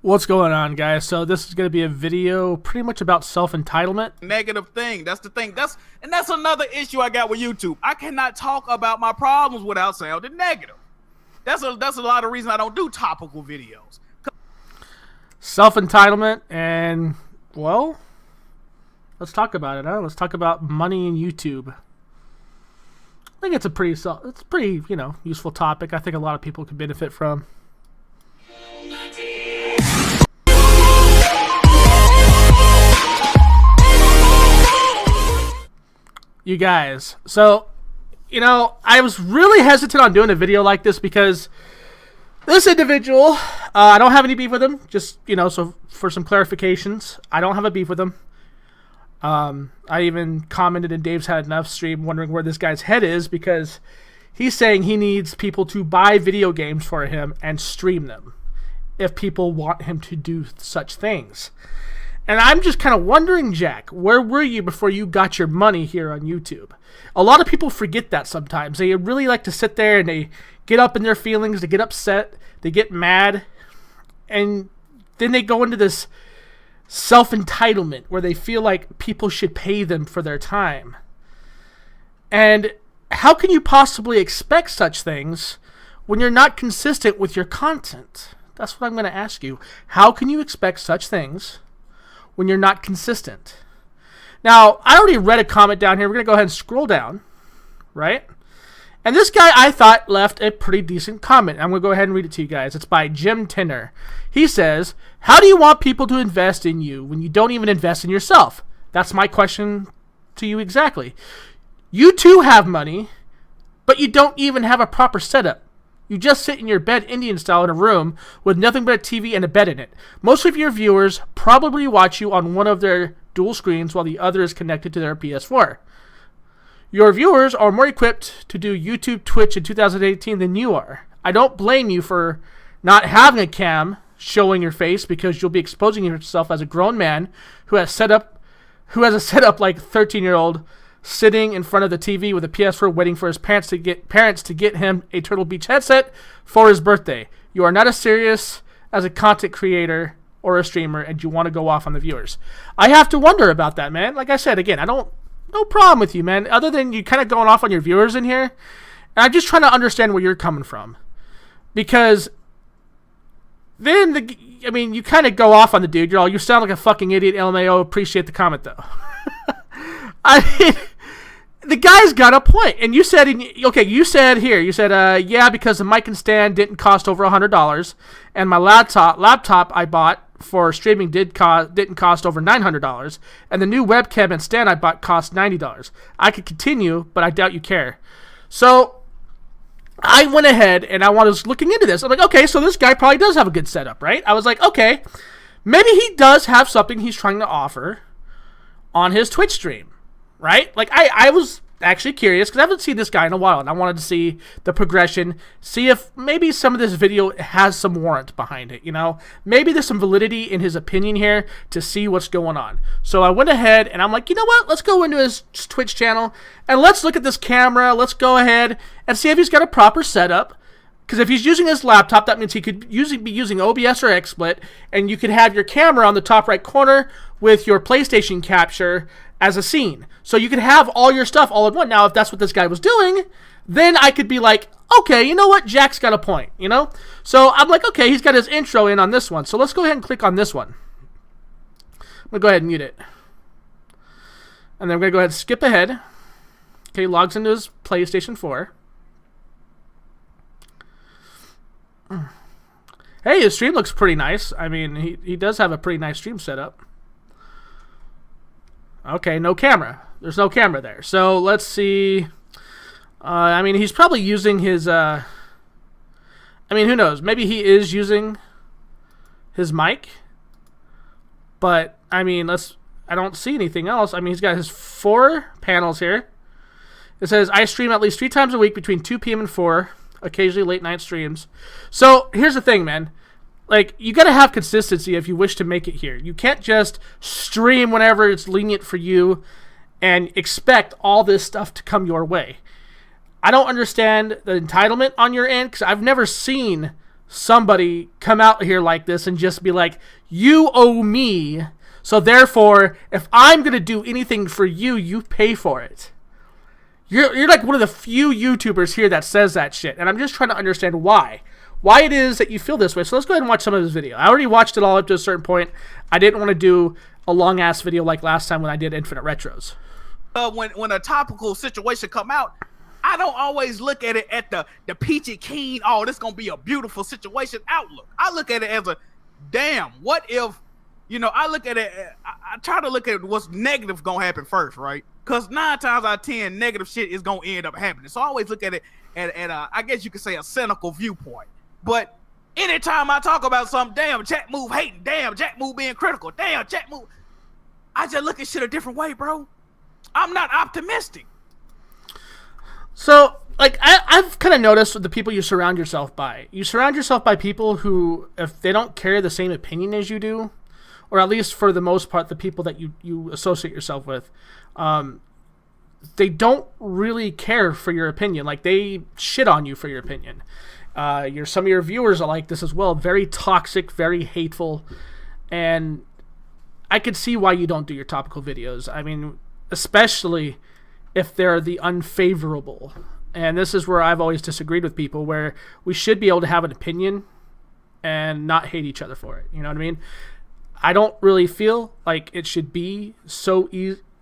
What's going on, guys? So this is going to be a video pretty much about self-entitlement. Negative thing. That's the thing. That's another issue I got with YouTube. I cannot talk about my problems without sounding negative. That's a lot of reason I don't do topical videos. Self-entitlement, and well, let's talk about it, huh? Let's talk about money in YouTube. I think it's a pretty useful topic. I think a lot of people could benefit from. You guys, so I was really hesitant on doing a video like this because this individual, I don't have any beef with him. Just so for some clarifications, I don't have a beef with him. I even commented in Dave's Had Enough stream wondering where this guy's head is, because he's saying he needs people to buy video games for him and stream them if people want him to do such things. And I'm just kind of wondering, Jack, where were you before you got your money here on YouTube? A lot of people forget that sometimes. They really like to sit there and they get up in their feelings, they get upset, they get mad, and then they go into this self-entitlement where they feel like people should pay them for their time. And how can you possibly expect such things when you're not consistent with your content? That's what I'm going to ask you. How can you expect such things when you're not consistent? Now, I already read a comment down here. We're going to go ahead and scroll down, right? And this guy, I thought, left a pretty decent comment. I'm going to go ahead and read it to you guys. It's by Jim Tinner. He says, "How do you want people to invest in you when you don't even invest in yourself?" That's my question to you exactly. You too have money, but you don't even have a proper setup. You just sit in your bed Indian style in a room with nothing but a TV and a bed in it. Most of your viewers probably watch you on one of their dual screens while the other is connected to their PS4. Your viewers are more equipped to do YouTube, Twitch in 2018 than you are. I don't blame you for not having a cam showing your face, because you'll be exposing yourself as a grown man who has a setup like a 13-year-old sitting in front of the TV with a PS4 waiting for his parents to get him a Turtle Beach headset for his birthday. You are not as serious as a content creator or a streamer, and you want to go off on the viewers. I have to wonder about that, man. Like I said, again, no problem with you, man, other than you kind of going off on your viewers in here. And I'm just trying to understand where you're coming from. Because then, you kind of go off on the dude. You sound like a fucking idiot, LMAO. Appreciate the comment, though. I mean, the guy's got a point. And you said, yeah, because the mic and stand didn't cost over $100. And my laptop I bought for streaming didn't cost over $900. And the new webcam and stand I bought cost $90. I could continue, but I doubt you care. So I went ahead and I was looking into this. I'm like, okay, so this guy probably does have a good setup, right? I was like, okay, maybe he does have something he's trying to offer on his Twitch stream, right? Like, I was actually curious because I haven't seen this guy in a while, and I wanted to see the progression, see if maybe some of this video has some warrant behind it, Maybe there's some validity in his opinion here to see what's going on. So I went ahead and I'm like, you know what? Let's go into his Twitch channel and let's look at this camera. Let's go ahead and see if he's got a proper setup. Because if he's using his laptop, that means he could be using OBS or XSplit, and you could have your camera on the top right corner with your PlayStation capture as a scene. So you could have all your stuff all in one. Now, if that's what this guy was doing, then I could be like, okay, you know what? Jack's got a point, So I'm like, okay, he's got his intro in on this one. So let's go ahead and click on this one. I'm going to go ahead and mute it. And then we're going to go ahead and skip ahead. Okay, logs into his PlayStation 4. Hey, his stream looks pretty nice. I mean, he does have a pretty nice stream setup. Okay, no camera. There's no camera there. So let's see. He's probably using his... who knows? Maybe he is using his mic. But, I don't see anything else. He's got his 4 panels here. It says, I stream at least 3 times a week between 2 p.m. and 4. Occasionally late night streams. So here's the thing, man. Like, you got to have consistency if you wish to make it here. You can't just stream whenever it's lenient for you and expect all this stuff to come your way. I don't understand the entitlement on your end, because I've never seen somebody come out here like this and just be like, you owe me, so therefore, if I'm going to do anything for you, you pay for it. You're like one of the few YouTubers here that says that shit, and I'm just trying to understand why it is that you feel this way. So let's go ahead and watch some of this video. I already watched it all up to a certain point. I didn't want to do a long-ass video like last time when I did Infinite Retros. When a topical situation come out, I don't always look at it at the peachy keen, oh, this gonna be a beautiful situation outlook. I look at it as a, damn, what if, I look at it, I try to look at what's negative gonna happen first, right? Because 9 times out of 10, negative shit is gonna end up happening. So I always look at it at I guess you could say a cynical viewpoint. But anytime I talk about something, damn, Jack Move hating, damn, Jack Move being critical, damn, Jack Move, I just look at shit a different way, bro. I'm not optimistic. So, like, I've kind of noticed with the people you surround yourself by. You surround yourself by people who, if they don't carry the same opinion as you do, or at least for the most part, the people that you associate yourself with, they don't really care for your opinion. Like, they shit on you for your opinion. Some of your viewers are like this as well. Very toxic, very hateful, and I could see why you don't do your topical videos. I mean, especially if they're the unfavorable. And this is where I've always disagreed with people, where we should be able to have an opinion and not hate each other for it. You know what I mean? I don't really feel like it should be so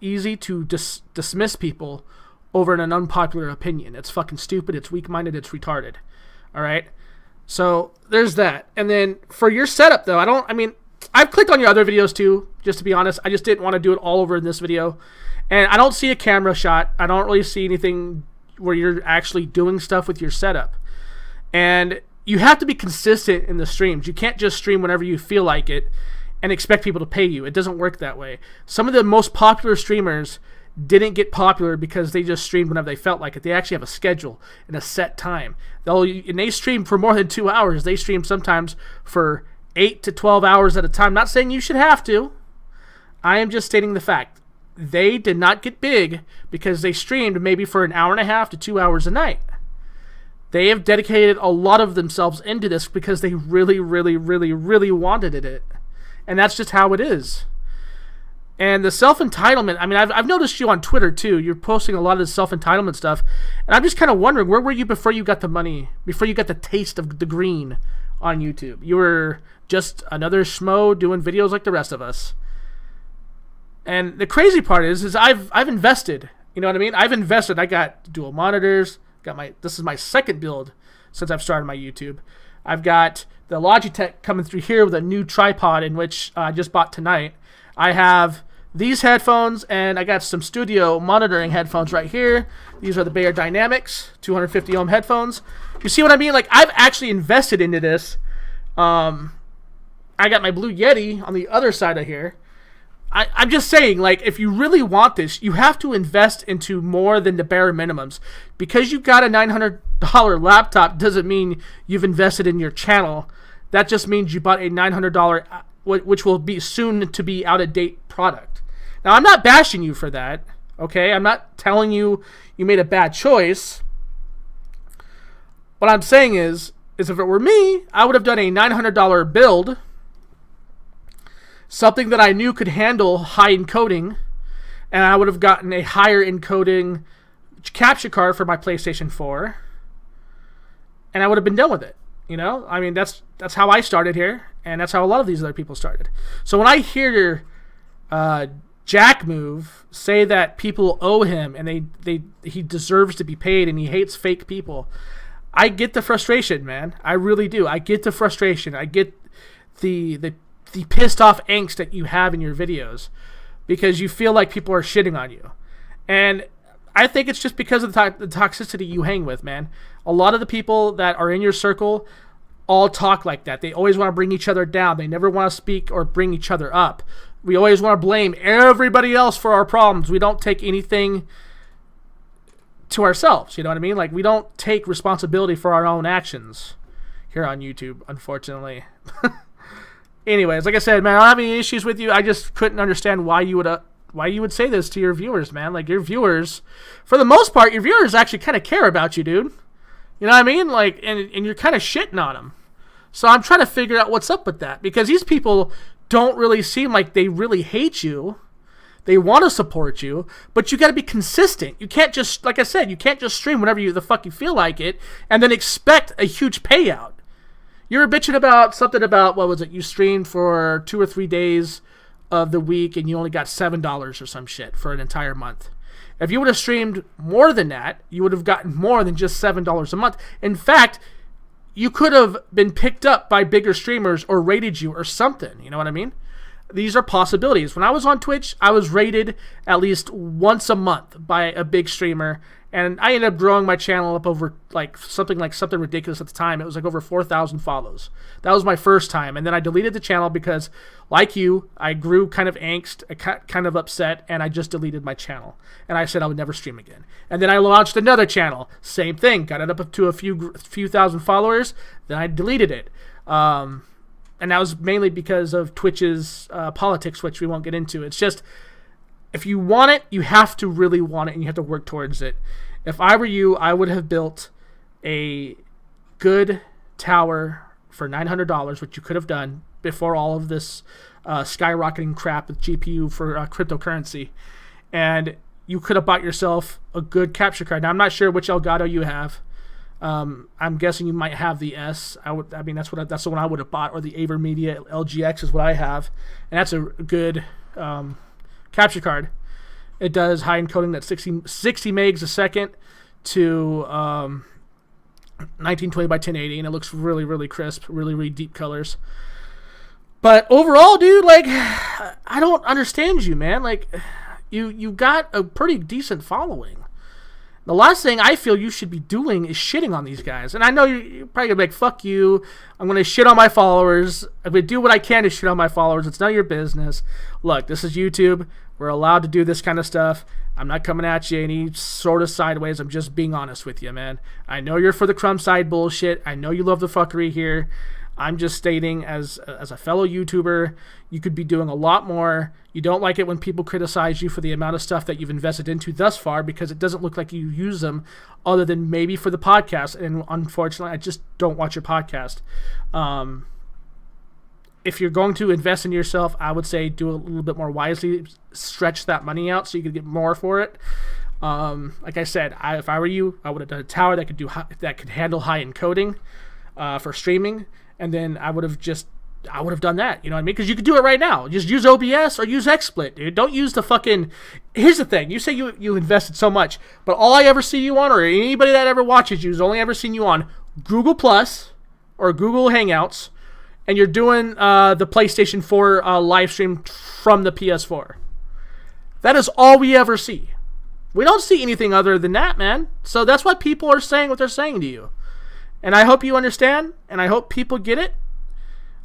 easy to dismiss people over an unpopular opinion. It's fucking stupid. It's weak-minded. It's retarded. All right? So there's that. And then for your setup, though, I've clicked on your other videos too, just to be honest. I just didn't want to do it all over in this video. And I don't see a camera shot. I don't really see anything where you're actually doing stuff with your setup. And you have to be consistent in the streams. You can't just stream whenever you feel like it and expect people to pay you. It doesn't work that way. Some of the most popular streamers didn't get popular because they just streamed whenever they felt like it. They actually have a schedule and a set time. And they stream for more than 2 hours. They stream sometimes for 8 to 12 hours at a time. Not saying you should have to. I am just stating the fact. They did not get big because they streamed maybe for an hour and a half to 2 hours a night. They have dedicated a lot of themselves into this because they really, really, really, really wanted it. And that's just how it is. And the self-entitlement, I've noticed you on Twitter too. You're posting a lot of this self-entitlement stuff. And I'm just kind of wondering, where were you before you got the money, before you got the taste of the green on YouTube? You were just another schmo doing videos like the rest of us. And the crazy part is I've invested. You know what I mean? I've invested. I got dual monitors. This is my second build since I've started my YouTube. I've got the Logitech coming through here with a new tripod, in which I just bought tonight. I have these headphones, and I got some studio monitoring headphones right here. These are the Bayer Dynamics 250 ohm headphones. You see what I mean? Like, I've actually invested into this. I got my Blue Yeti on the other side of here. I'm just saying, like, if you really want this, you have to invest into more than the bare minimums. Because you got a $900 laptop doesn't mean you've invested in your channel. That just means you bought a $900, which will be soon to be out-of-date product. Now, I'm not bashing you for that, okay? I'm not telling you you made a bad choice. What I'm saying is if it were me, I would have done a $900 build, something that I knew could handle high encoding, and I would have gotten a higher encoding capture card for my PlayStation 4, and I would have been done with it. You know, that's how I started here, and that's how a lot of these other people started. So when I hear Jack Move say that people owe him and he deserves to be paid and he hates fake people, I get the frustration, man. I really do. I get the frustration. I get the pissed off angst that you have in your videos because you feel like people are shitting on you. And I think it's just because of the toxicity you hang with, man. A lot of the people that are in your circle all talk like that. They always want to bring each other down. They never want to speak or bring each other up. We always want to blame everybody else for our problems. We don't take anything to ourselves. You know what I mean? Like, we don't take responsibility for our own actions here on YouTube, unfortunately. Anyways, like I said, man, I don't have any issues with you. I just couldn't understand why you would say this to your viewers, man. Like, your viewers, for the most part, your viewers actually kind of care about you, dude. You know what I mean? Like, and you're kind of shitting on them. So I'm trying to figure out what's up with that, because these people don't really seem like they really hate you. They want to support you, but you got to be consistent. You can't just, like I said, you can't just stream whenever the fuck you feel like it and then expect a huge payout. You were bitching about something about, what was it? You streamed for 2 or 3 days of the week and you only got $7 or some shit for an entire month. If you would have streamed more than that, you would have gotten more than just $7 a month. In fact, you could have been picked up by bigger streamers or rated you or something. You know what I mean? These are possibilities. When I was on Twitch, I was rated at least once a month by a big streamer, and I ended up growing my channel up over something ridiculous at the time. It was like over 4,000 follows. That was my first time, and then I deleted the channel because, like you, I grew kind of angst, kind of upset, and I just deleted my channel. And I said I would never stream again. And then I launched another channel, same thing, got it up to a few thousand followers. Then I deleted it. And that was mainly because of Twitch's politics, which we won't get into. It's just, if you want it, you have to really want it, and you have to work towards it. If I were you, I would have built a good tower for $900, which you could have done before all of this skyrocketing crap with GPU for cryptocurrency. And you could have bought yourself a good capture card. Now, I'm not sure which Elgato you have. I'm guessing you might have the S. That's the one I would have bought, or the AverMedia LGX is what I have, and that's a good capture card. It does high encoding, that's 60 megs a second to 1920 by 1080, and it looks really, really crisp, really, really deep colors. But overall, dude, I don't understand you, man. You got a pretty decent following. The last thing I feel you should be doing is shitting on these guys. And I know you're probably going to be like, fuck you. I'm going to shit on my followers. I'm going to do what I can to shit on my followers. It's none of your business. Look, this is YouTube. We're allowed to do this kind of stuff. I'm not coming at you any sort of sideways. I'm just being honest with you, man. I know you're for the crumb side bullshit. I know you love the fuckery here. I'm just stating, as a fellow YouTuber, you could be doing a lot more. You don't like it when people criticize you for the amount of stuff that you've invested into thus far, because it doesn't look like you use them other than maybe for the podcast. And unfortunately, I just don't watch your podcast. If you're going to invest in yourself, I would say do a little bit more wisely. Stretch that money out so you can get more for it. Like I said, if I were you, I would have done a tower that could handle high encoding for streaming. And then I would have done that, you know what I mean? Because you could do it right now. Just use OBS or use XSplit, dude. Don't use the fucking... Here's the thing. You say you invested so much, but all I ever see you on, or anybody that ever watches you, has only ever seen you on Google Plus or Google Hangouts, and you're doing the PlayStation 4 live stream from the PS4. That is all we ever see. We don't see anything other than that, man. So that's why people are saying what they're saying to you. And I hope you understand, and I hope people get it.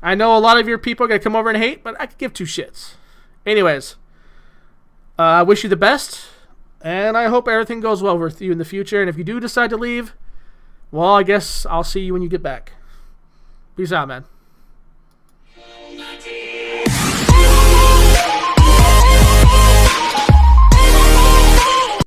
I know a lot of your people are going to come over and hate, but I could give two shits. Anyways, I wish you the best, and I hope everything goes well with you in the future. And if you do decide to leave, well, I guess I'll see you when you get back. Peace out, man.